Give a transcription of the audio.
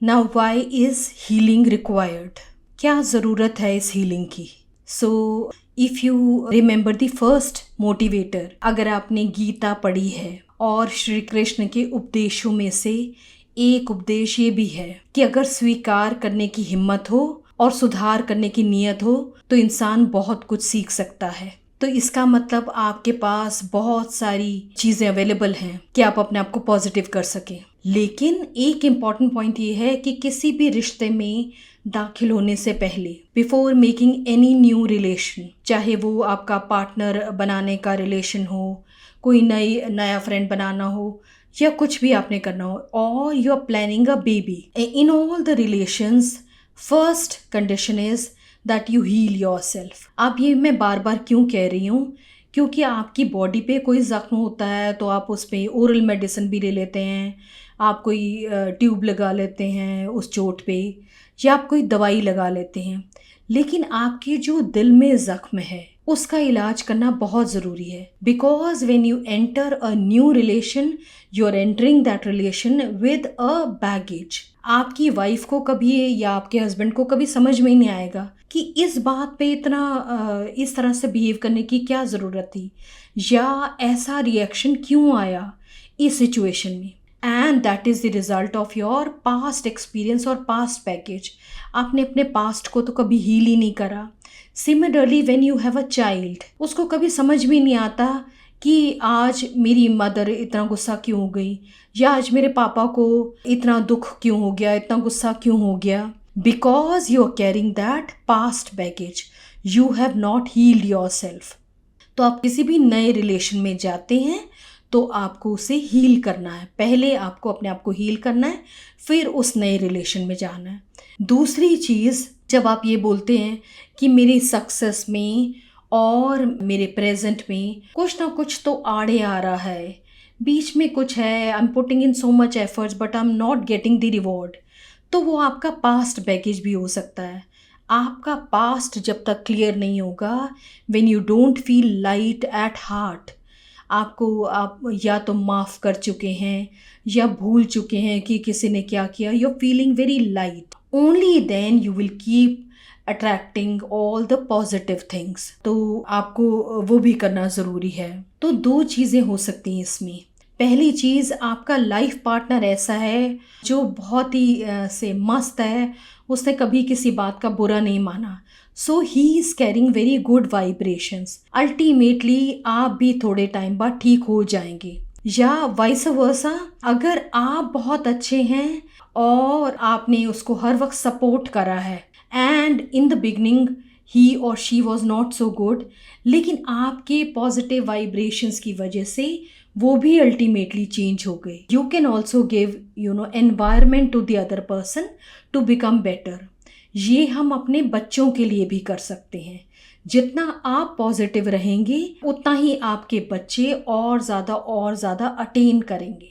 Now why is healing required? क्या ज़रूरत है इस हीलिंग की? So if you remember the first motivator, अगर आपने गीता पढ़ी है और श्री कृष्ण के उपदेशों में से एक उपदेश ये भी है कि अगर स्वीकार करने की हिम्मत हो और सुधार करने की नीयत हो तो इंसान बहुत कुछ सीख सकता है। तो इसका मतलब आपके पास बहुत सारी चीज़ें अवेलेबल हैं कि आप अपने आप को पॉजिटिव कर सकें। लेकिन एक इम्पॉर्टेंट पॉइंट ये है कि किसी भी रिश्ते में दाखिल होने से पहले, before making any new relation, चाहे वो आपका पार्टनर बनाने का रिलेशन हो, कोई नया फ्रेंड बनाना हो, या कुछ भी आपने करना हो, और you are planning a baby, in all the relations first condition is that you heal yourself. अब ये मैं बार बार क्यों कह रही हूँ? क्योंकि आपकी बॉडी पे कोई ज़ख्म होता है तो आप उस पर ओरल मेडिसिन भी ले लेते हैं, आप कोई ट्यूब लगा लेते हैं उस चोट पे, या आप कोई दवाई लगा लेते हैं। लेकिन आपके जो दिल में ज़ख्म है उसका इलाज करना बहुत ज़रूरी है। Because when you enter a new relation, you are entering that relation with a baggage. आपकी वाइफ को कभी या आपके हस्बैंड को कभी समझ में ही नहीं आएगा कि इस बात पे इतना इस तरह से बिहेव करने की क्या ज़रूरत थी, या ऐसा रिएक्शन क्यों आया इस सिचुएशन में। And that is the result of your past experience और पास्ट पैकेज। आपने अपने पास्ट को तो कभी हील ही नहीं करा। Similarly when you have a child, उसको कभी समझ में नहीं आता कि आज मेरी मदर इतना गुस्सा क्यों हो गई, या आज मेरे पापा को इतना दुख क्यों हो गया, इतना गुस्सा क्यों हो गया। Because you are carrying that past baggage, you have not healed yourself. तो आप किसी भी नए रिलेशन में जाते हैं तो आपको उसे हील करना है। पहले आपको अपने आप को हील करना है, फिर उस नए रिलेशन में जाना है। दूसरी चीज़, जब आप ये बोलते हैं कि मेरी सक्सेस में और मेरे प्रेजेंट में कुछ ना कुछ तो आड़े आ रहा है, बीच में कुछ है, I am putting in so much efforts but I am not getting the reward, तो वो आपका पास्ट बैगेज भी हो सकता है। आपका पास्ट जब तक क्लियर नहीं होगा, when you don't feel light at heart, आपको आप या तो माफ़ कर चुके हैं या भूल चुके हैं कि किसी ने क्या किया, you are feeling very light, only then you will keep attracting all the positive things. तो आपको वो भी करना ज़रूरी है। तो दो चीज़ें हो सकती हैं इसमें। पहली चीज़, आपका लाइफ पार्टनर ऐसा है जो बहुत ही से मस्त है, उसने कभी किसी बात का बुरा नहीं माना, so he is carrying very good vibrations. Ultimately आप भी थोड़े टाइम बाद ठीक हो जाएंगे। या वाइस वर्सा, अगर आप बहुत अच्छे हैं और आपने उसको हर वक्त सपोर्ट करा है, एंड इन द बिगनिंग ही और she was not so good, लेकिन आपके पॉजिटिव वाइब्रेशंस की वजह से वो भी अल्टीमेटली चेंज हो गए। You can also give environment to the other person to become better. ये हम अपने बच्चों के लिए भी कर सकते हैं। जितना आप पॉजिटिव रहेंगे उतना ही आपके बच्चे और ज़्यादा अटेन करेंगे।